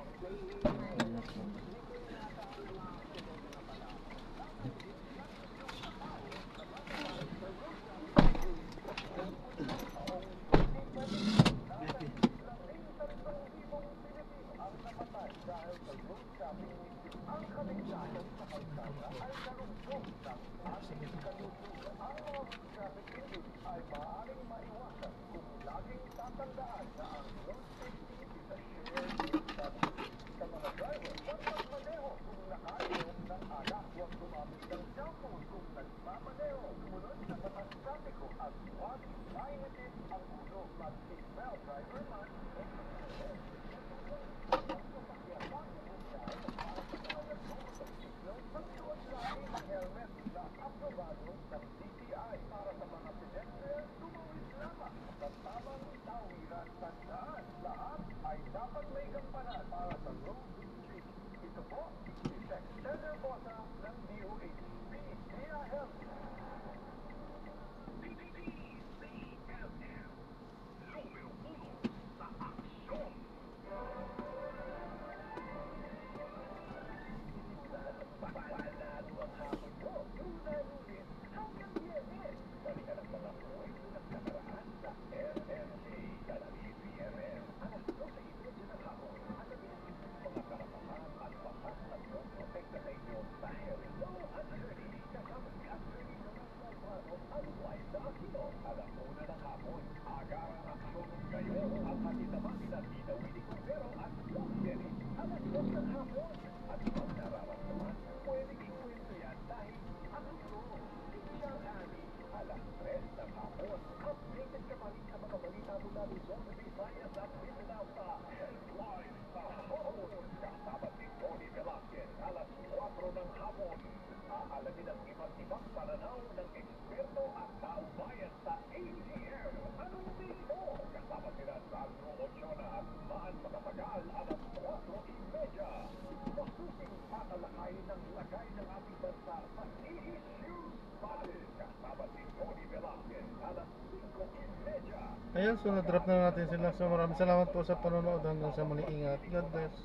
Speaker 1: Ayan, so na-drop na natin sila. So maraming salamat po sa panonood. Hanggang sa muli, ingat. God bless.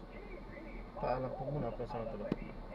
Speaker 1: Paalam po muna. Pasalamat.